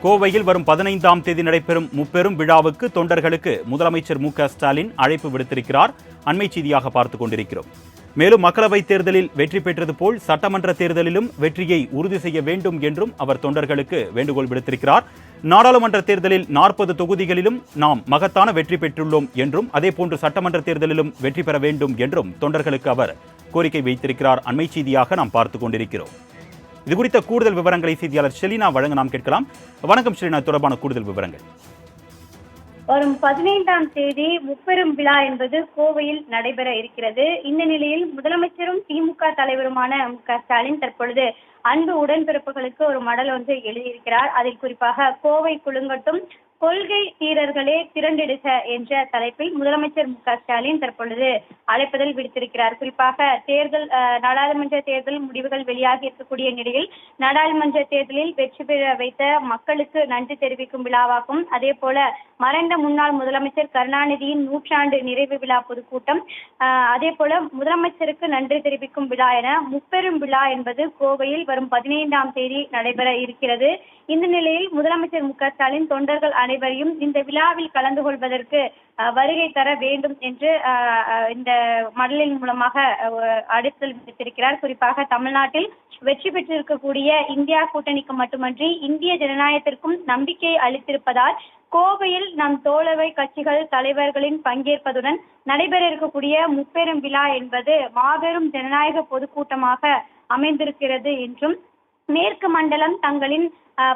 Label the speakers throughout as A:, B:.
A: கோவையில் வரும் 15ஆம் தேதி நடைபெறும் முப்பெரும் விழாவுக்கு தொண்டர்களுக்கு முதலமைச்சர் மு.க.ஸ்டாலின் அழைப்பு விடுத்திருக்கிறார். அண்மை செய்தியாக பார்த்துக் கொண்டிருக்கிறோம். மேலும் மக்களவைத் தேர்தலில் வெற்றி பெற்றது போல் சட்டமன்ற தேர்தலிலும் வெற்றியை உறுதி செய்ய வேண்டும் என்றும் அவர் தொண்டர்களுக்கு வேண்டுகோள் விடுத்திருக்கிறார். நாடாளுமன்ற தேர்தலில் 40 தொகுதிகளிலும் நாம் மகத்தான வெற்றி பெற்றுள்ளோம் என்றும் அதேபோன்று சட்டமன்ற தேர்தலிலும் வெற்றி பெற வேண்டும் என்றும் தொண்டர்களுக்கு அவர் கோரிக்கை வைத்திருக்கிறார். அண்மை செய்தியாக நாம் பார்த்துக் கொண்டிருக்கிறோம். இது குறித்த கூடுதல் விவரங்களை செய்தியாளர் ஷெலினா வழங்க நாம் கேட்கலாம். வணக்கம் ஷெலினா, தொடர்பான கூடுதல் விவரங்கள்.
B: வரும் 15ஆம் தேதி முப்பெரும் விழா என்பது கோவையில் நடைபெற இருக்கிறது. இந்த நிலையில் முதலமைச்சரும் திமுக தலைவருமான மு.க.ஸ்டாலின் தற்பொழுது அன்பு உடன்பிறப்புகளுக்கு ஒரு மடல் ஒன்று எழுதியிருக்கிறார். அதில் குறிப்பாக கோவை குலுங்கட்டும், கொள்கை தீரர்களே திரண்டிடுக என்ற தலைப்பில் முதலமைச்சர் மு.க.ஸ்டாலின் தற்பொழுது அழைப்புதல் விடுத்திருக்கிறார். குறிப்பாக நாடாளுமன்ற தேர்தல் முடிவுகள் வெளியாகி இருக்கக்கூடிய நிலையில் நாடாளுமன்ற தேர்தலில் வெற்றி பெற வைத்த மக்களுக்கு நன்றி தெரிவிக்கும் விழாவாகும். அதே போல மறைந்த முன்னாள் முதலமைச்சர் கருணாநிதியின் 100ஆண்டு நிறைவு விழா பொதுக்கூட்டம், அதே போல முதலமைச்சருக்கு நன்றி தெரிவிக்கும் விழா என முப்பெரும் விழா என்பது கோவையில் வரும் 15ஆம் தேதி நடைபெற இருக்கிறது. இந்த நிலையில் முதலமைச்சர் மு.க.ஸ்டாலின் தொண்டர்கள் அனைவரையும் இந்த விழாவில் கலந்து கொள்வதற்கு வருகை தர வேண்டும் என்று இந்த மடலின் மூலமாக அழைப்புதல் விடுத்திருக்கிறார். குறிப்பாக தமிழ்நாட்டில் வெற்றி பெற்றிருக்கக்கூடிய இந்தியா கூட்டணிக்கு மட்டுமன்றி இந்திய ஜனநாயகத்திற்கும் நம்பிக்கை அளித்திருப்பதால் கோவையில் நம் தோழமை கட்சிகள் தலைவர்களின் பங்கேற்பதுடன் நடைபெற இருக்கக்கூடிய முப்பெரும் விழா என்பது மாபெரும் ஜனநாயக பொதுக்கூட்டமாக அமைந்திருக்கிறது என்றும், மேற்கு மண்டலம் தங்களின்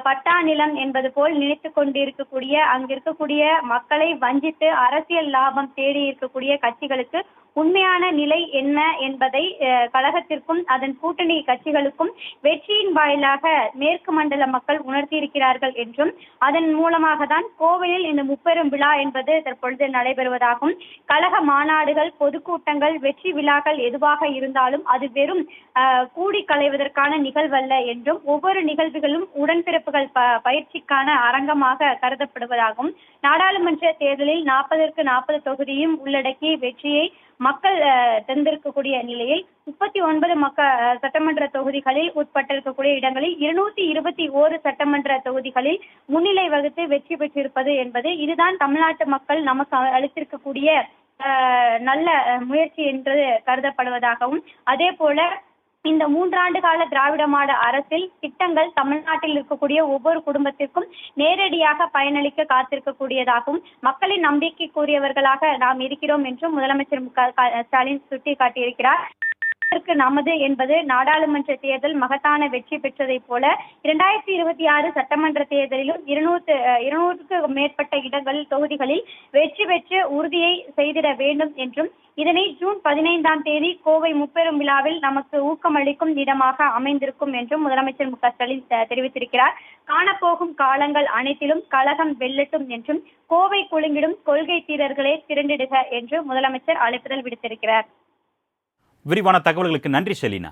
B: பட்டா நிலம் என்பது போல் நினைத்து கொண்டிருக்கக்கூடிய அங்கிருக்கக்கூடிய மக்களை வஞ்சித்து அரசியல் லாபம் தேடி இருக்கக்கூடிய கட்சிகளுக்கு உண்மையான நிலை என்ன என்பதை கழகத்திற்கும் அதன் கூட்டணி கட்சிகளுக்கும் வெற்றியின் வாயிலாக மேற்கு மண்டல மக்கள் உணர்த்தியிருக்கிறார்கள் என்றும், அதன் மூலமாக தான் கோவையில் இந்த முப்பெரும் விழா என்பது தற்பொழுது நடைபெறுவதாகும். கழக மாநாடுகள், பொதுக்கூட்டங்கள், வெற்றி விழாக்கள் எதுவாக இருந்தாலும் அது வெறும் கூடி களைவதற்கான நிகழ்வல்ல என்றும், ஒவ்வொரு நிகழ்வுகளும் உடன்பிறப்புகள் பயிற்சிக்கான அரங்கமாக கருதப்படுவதாகும். நாடாளுமன்ற தேர்தலில் 40க்கு 40 தொகுதியும் உள்ளடக்கி வெற்றியை மக்கள் தந்திருக்கக்கூடிய நிலையில் 39 சட்டமன்ற தொகுதிகளில் உட்பட்டிருக்கக்கூடிய இடங்களில் 221 சட்டமன்ற தொகுதிகளில் முன்னிலை வகுத்து வெற்றி பெற்றிருப்பது என்பது இதுதான் தமிழ்நாட்டு மக்கள் நமக்கு அளித்திருக்கக்கூடிய நல்ல முயற்சி என்று கருதப்படுவதாகவும், அதே போல இந்த 3 ஆண்டு கால திராவிட மாடல் அரசில் திட்டங்கள் தமிழ்நாட்டில் இருக்கக்கூடிய ஒவ்வொரு குடும்பத்திற்கும் நேரடியாக பயனளிக்க காத்திருக்கக்கூடியதாகவும், மக்களின் நம்பிக்கைக்குரியவர்களாக நாம் இருக்கிறோம் என்றும் முதலமைச்சர் மு.க.ஸ்டாலின் சுட்டிக்காட்டியிருக்கிறார். நமது என்பது நாடாளுமன்ற தேர்தல் மகத்தான வெற்றி பெற்றதை போல 2026 சட்டமன்ற தேர்தலிலும் 200க்கு மேற்பட்ட தொகுதிகளில் வெற்றி பெற்று உறுதியை செய்திட வேண்டும் என்றும், இதனை ஜூன் 15ஆம் தேதி கோவை முப்பெரும் விழாவில் நமக்கு ஊக்கமளிக்கும் இடமாக அமைந்திருக்கும் என்றும் முதலமைச்சர் மு.க.ஸ்டாலின் தெரிவித்திருக்கிறார். காணப்போகும் காலங்கள் அனைத்திலும் கழகம் வெல்லட்டும் என்றும், கோவை குலுங்கிடும் கொள்கை தீரர்களே திரண்டிடுக என்று முதலமைச்சர் அழைப்புதல் விடுத்திருக்கிறார்.
A: விரிவான தகவல்களுக்கு நன்றி ஷெலினா.